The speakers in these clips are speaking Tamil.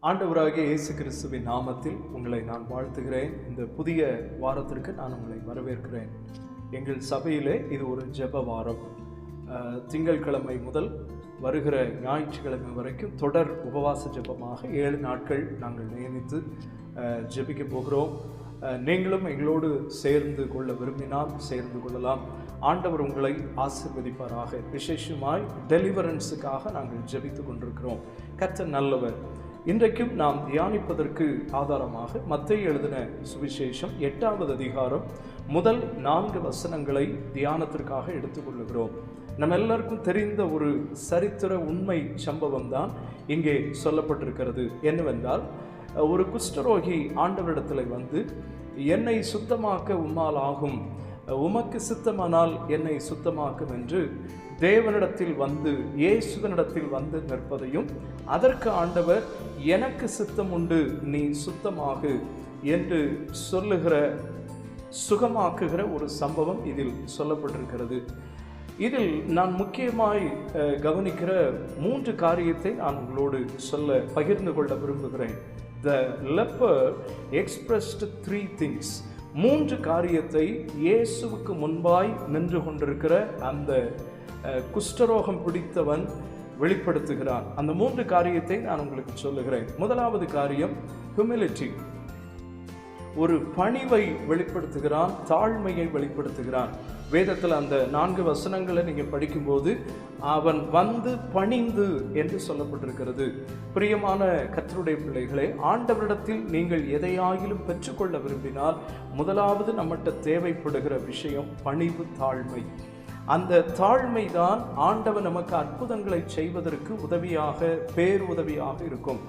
ஆண்டவராகிய இயேசு கிறிஸ்துவின் நாமத்தில் உங்களை நான் வாழ்த்துகிறேன். இந்த புதிய வாரத்திற்கு நான் உங்களை வரவேற்கிறேன். எங்கள் சபையிலே இது ஒரு ஜெப வாரம். திங்கட்கிழமை முதல் வருகிற ஞாயிற்றுக்கிழமை வரைக்கும் தொடர் உபவாச ஜெபமாக 7 நாட்கள் நாங்கள் நியமித்து ஜெபிக்க போகிறோம். நீங்களும் எங்களோடு சேர்ந்து கொள்ள விரும்பினால் சேர்ந்து கொள்ளலாம். ஆண்டவர் உங்களை ஆசீர்வதிப்பாராக. விசேஷமாய் டெலிவரன்ஸுக்காக நாங்கள் ஜெபித்து கொண்டிருக்கிறோம். கர்த்தர் நல்லவர். இன்றைக்கும் நாம் தியானிப்பதற்கு ஆதாரமாக மத்தேயு எழுதின சுவிசேஷம் 8வது அதிகாரம் முதல் 4 வசனங்களை தியானத்திற்காக எடுத்துக்கொள்ளுகிறோம். நம்ம எல்லாருக்கும் தெரிந்த ஒரு சரித்திர உண்மை சம்பவம் தான் இங்கே சொல்லப்பட்டிருக்கிறது. என்னவென்றால், ஒரு குஷ்டரோகி ஆண்டவரிடத்தில் வந்து, என்னை சுத்தமாக்க உம்மால் ஆகும், உமக்கு சித்தமானால் என்னை சுத்தமாக்கும் என்று தேவனிடத்தில் வந்து இயேசுவினிடத்தில் வந்து நிற்பதையும், அதற்கு ஆண்டவர் எனக்கு சித்தம் உண்டு, நீ சுத்தமாகு என்று சொல்லுகிற சுகமாக்குகிற ஒரு சம்பவம் இதில் சொல்லப்பட்டிருக்கிறது. இதில் நான் முக்கியமாய் கவனிக்கிற 3 காரியத்தை நான் உங்களோடு பகிர்ந்து கொள்ள விரும்புகிறேன். The leper expressed 3 things. 3 காரியத்தை இயேசுவுக்கு முன்பாய் நின்று கொண்டிருக்கிற அந்த குஷ்டரோகம் பிடித்தவன் வெளிப்படுத்துகிறான். அந்த 3 காரியத்தை நான் உங்களுக்கு சொல்லுகிறேன். முதலாவது காரியம் ஹியூமிலிட்டி. ஒரு பணிவை வெளிப்படுத்துகிறான், தாழ்மையை வெளிப்படுத்துகிறான். வேதத்தில் அந்த 4 வசனங்களை நீங்கள் படிக்கும்போது அவன் வந்து பணிந்து என்று சொல்லப்பட்டிருக்கிறது. பிரியமான கர்த்தருடைய பிள்ளைகளே, ஆண்டவரிடத்தில் நீங்கள் எதையாகிலும் பெற்றுக்கொள்ள விரும்பினால் முதலாவது நம்மகிட்ட தேவைப்படுகிற விஷயம் பணிவு, தாழ்மை. அந்த தாழ்மை தான் ஆண்டவர் நமக்கு அற்புதங்களை செய்வதற்கு உதவியாக, பேருதவியாக இருக்கும்.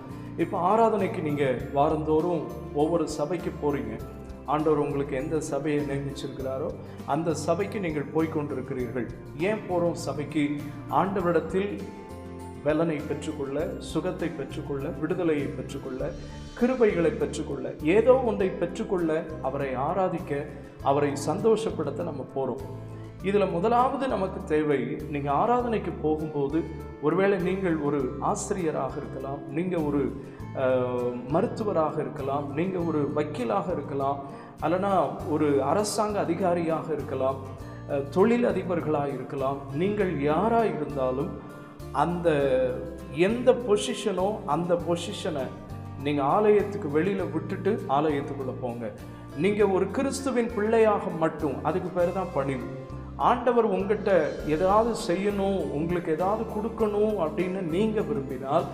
இப்போ ஆராதனைக்கு நீங்கள் வாரந்தோறும் ஒவ்வொரு சபைக்கு போகிறீங்க. ஆண்டவர் உங்களுக்கு எந்த சபையை நியமிச்சிருக்கிறாரோ அந்த சபைக்கு நீங்கள் போய்கொண்டிருக்கிறீர்கள். ஏன் போகிறோம் சபைக்கு? ஆண்டவரிடத்தில் பலனை பெற்றுக்கொள்ள, சுகத்தை பெற்றுக்கொள்ள, விடுதலையை பெற்றுக்கொள்ள, கிருபைகளை பெற்றுக்கொள்ள, ஏதோ ஒன்றை பெற்றுக்கொள்ள, அவரை ஆராதிக்க, அவரை சந்தோஷப்படுத்த நம்ம போகிறோம். இதில் முதலாவது நமக்கு தேவை, நீங்கள் ஆராதனைக்கு போகும்போது, ஒருவேளை நீங்கள் ஒரு ஆசிரியராக இருக்கலாம், நீங்கள் ஒரு மருத்துவராக இருக்கலாம், நீங்கள் ஒரு வக்கீலாக இருக்கலாம், அல்லனா ஒரு அரசாங்க அதிகாரியாக இருக்கலாம், தொழில் அதிபர்களாக இருக்கலாம். நீங்கள் யாராக இருந்தாலும் அந்த எந்த பொசிஷனோ அந்த பொசிஷனை நீங்கள் ஆலயத்துக்கு வெளியில் விட்டுட்டு ஆலயத்துக்குள்ளே போங்க. நீங்கள் ஒரு கிறிஸ்துவின் பிள்ளையாக மட்டும், அதுக்கு பேர் தான் பணிவு. ஆண்டவர் உங்கள்கிட்ட ஏதாவது செய்யணும், உங்களுக்கு ஏதாவது கொடுக்கணும் அப்படின்னு நீங்கள் விரும்பினால்,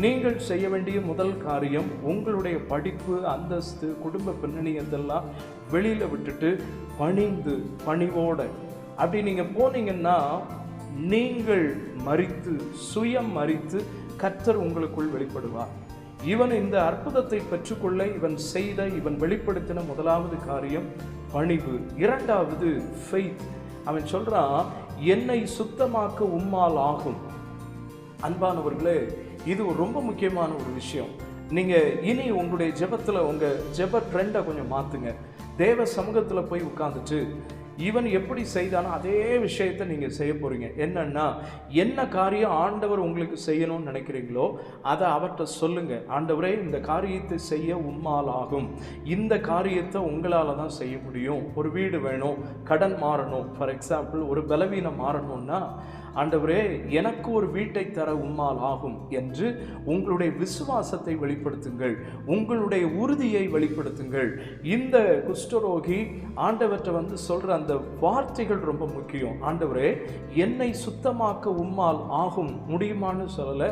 நீங்கள் செய்ய வேண்டிய முதல் காரியம் உங்களுடைய படிப்பு, அந்தஸ்து, குடும்ப பின்னணி இதெல்லாம் வெளியில் விட்டுட்டு பணிந்து, பணிவோட அப்படி நீங்கள் போனீங்கன்னா, நீங்கள் மரித்து, சுயம் மரித்து, கர்த்தர் உங்களுக்குள் வெளிப்படுவார். இவன் இந்த அற்புதத்தை பெற்றுக்கொள்ள இவன் வெளிப்படுத்தின முதலாவது காரியம் பணிவு. இரண்டாவது ஃபெய்த். அவன் சொல்றான், என்னை சுத்தமாக்க உம்மால் ஆகும். அன்பானவர்களே, இது ரொம்ப முக்கியமான ஒரு விஷயம். நீங்கள் இனி உங்களுடைய ஜெபத்தில் உங்கள் ஜெப ட்ரெண்டை கொஞ்சம் மாற்றுங்க. தேவ சமூகத்தில் போய் உட்காந்துட்டு இவன் எப்படி செய்தானோ அதே விஷயத்தை நீங்கள் செய்ய போகிறீங்க. என்னன்னா, என்ன காரியம் ஆண்டவர் உங்களுக்கு செய்யணும்னு நினைக்கிறீங்களோ அதை அவர்கிட்ட சொல்லுங்கள். ஆண்டவரே, இந்த காரியத்தை செய்ய உம்மால் ஆகும், இந்த காரியத்தை உங்களால் தான் செய்ய முடியும். ஒரு வீடு வேணும், கடன் மாறணும், ஃபார் எக்ஸாம்பிள் ஒரு பலவீனம் மாறணும்னா, ஆண்டவரே எனக்கு ஒரு வீட்டை தர உம்மால் ஆகும் என்று உங்களுடைய விசுவாசத்தை வெளிப்படுத்துங்கள், உங்களுடைய உறுதியை வெளிப்படுத்துங்கள். இந்த குஷ்டரோகி ஆண்டவர்கிட்ட வந்து சொல்கிற அந்த வார்த்தைகள் ரொம்ப முக்கியம். ஆண்டவரே, என்னை சுத்தமாக்க உம்மால் ஆகும். முடியுமான்னு சொல்லலை,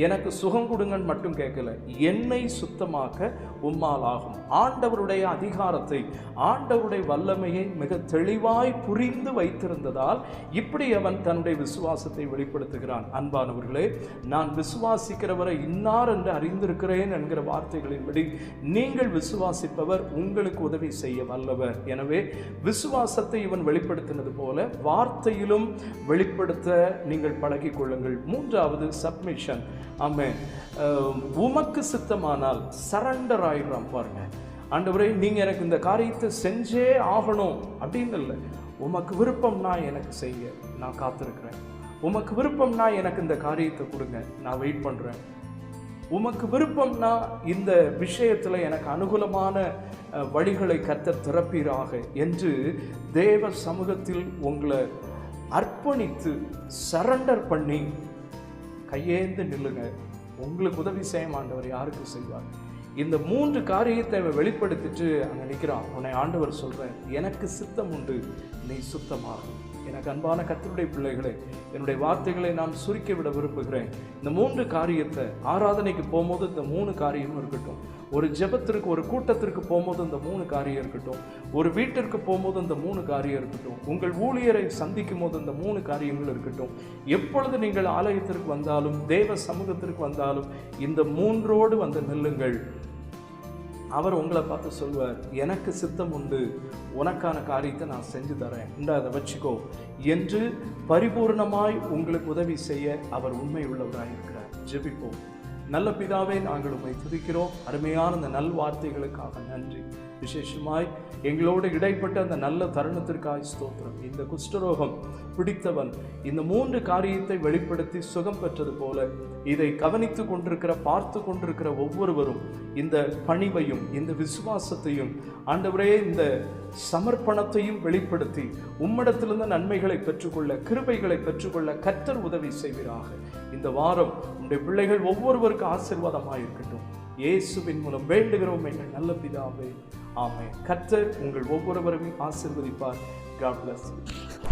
எனக்கு சுகம் கொடுங்கன்னு மட்டும் கேட்கல, என்னை சுத்தமாக்க உம்மால் ஆகும். ஆண்டவருடைய அதிகாரத்தை, ஆண்டவருடைய வல்லமையை மிக தெளிவாய் புரிந்து வைத்திருந்ததால் இப்படி அவன் தன்னுடைய விசுவாசத்தை வெளிப்படுத்துகிறான். அன்பானவர்களே, நான் விசுவாசிக்கிறவரை இன்னார் என்று அறிந்திருக்கிறேன் என்கிற வார்த்தைகளின்படி நீங்கள் விசுவாசிப்பவர் உங்களுக்கு உதவி செய்ய வல்லவர். எனவே விசுவாசத்தை இவன் வெளிப்படுத்தினது போல வார்த்தையிலும் வெளிப்படுத்த நீங்கள் பழகிக் கொள்ளுங்கள். மூன்றாவது சப்மிஷன். ஆமென். உமக்கு சித்தமானால் சரண்டர் ஆயிடுறான் பாருங்க. ஆண்டவரே, நீங்கள் எனக்கு இந்த காரியத்தை செஞ்சே ஆகணும் அப்படின்னு இல்லை, உமக்கு விருப்பம்னா எனக்கு செய்ய நான் காத்திருக்கிறேன், உமக்கு விருப்பம்னா எனக்கு இந்த காரியத்தை கொடுங்க, நான் வெயிட் பண்ணுறேன். உமக்கு விருப்பம்னா இந்த விஷயத்தில் எனக்கு அனுகூலமான வழிகளை கர்த்தர் திறப்பீராக என்று தேவ சமூகத்தில் உங்களை அர்ப்பணித்து சரண்டர் பண்ணி கையேந்து நில்லுங்க. உங்களுக்கு உதவி செய்ய ஆண்டவர் யாருக்கு செய்வார்? இந்த 3 காரியத்தை வெளிப்படுத்திட்டு அங்கே நிற்கிறான். உன்னை ஆண்டவர் சொல்கிறேன், எனக்கு சித்தம் உண்டு, நீ சுத்தமாகும். எனக்கு அன்பான கர்த்தருடைய பிள்ளைகளே, என்னுடைய வார்த்தைகளை நான் சுருக்கி விட விரும்புகிறேன். இந்த 3 காரியத்தை ஆராதனைக்கு போகும்போது இந்த 3 காரியமும் இருக்கட்டும், ஒரு ஜெபத்திற்கு ஒரு கூட்டத்திற்கு போகும்போது இந்த 3 காரியம் இருக்கட்டும், ஒரு வீட்டிற்கு போகும்போது இந்த 3 காரியம் இருக்கட்டும், உங்கள் ஊழியரை சந்திக்கும் போது இந்த 3 காரியங்கள் இருக்கட்டும். எப்பொழுது நீங்கள் ஆலயத்திற்கு வந்தாலும் தேவ சமூகத்திற்கு வந்தாலும் இந்த 3ஓடு வந்து நில்லுங்கள். அவர் உங்களை பார்த்து சொல்வார், எனக்கு சித்தம் உண்டு, உனக்கான காரியத்தை நான் செஞ்சு தரேன், அதை வச்சுக்கோ என்று பரிபூர்ணமாய் உங்களுக்கு உதவி செய்ய அவர் உண்மை உள்ளவராக இருக்கிறார். ஜெபிப்போம். நல்ல பிதாவே, நாங்கள் உம்மை துதிக்கிறோம். அருமையான அந்த நல் வார்த்தைகளுக்காக நன்றி. விசேஷமாய் எங்களோடு இடைப்பட்ட அந்த நல்ல தருணத்திற்காக ஸ்தோத்திரம். இந்த குஷ்டரோகம் பிடித்தவன் இந்த 3 காரியத்தை வெளிப்படுத்தி சுகம் பெற்றது போல இதை கவனித்து கொண்டிருக்கிற பார்த்து கொண்டிருக்கிற ஒவ்வொருவரும் இந்த பணிவையும் இந்த விசுவாசத்தையும் ஆண்டவரே இந்த சமர்ப்பணத்தையும் வெளிப்படுத்தி உம்மிடத்திலிருந்து நன்மைகளை பெற்றுக்கொள்ள கிருபைகளை பெற்றுக்கொள்ள கர்த்தர் உதவி செய்வீராக. இந்த வாரம் உம்முடைய பிள்ளைகள் ஒவ்வொருவருக்கு ஆசீர்வாதமாக இருக்கட்டும். இயேசுவின் மூலம் வேண்டுகிறோம் எங்கள் நல்ல பிதாவே, ஆமென். கர்த்தர் உங்கள் ஒவ்வொருவரையும் ஆசீர்வதிப்பார். God bless you.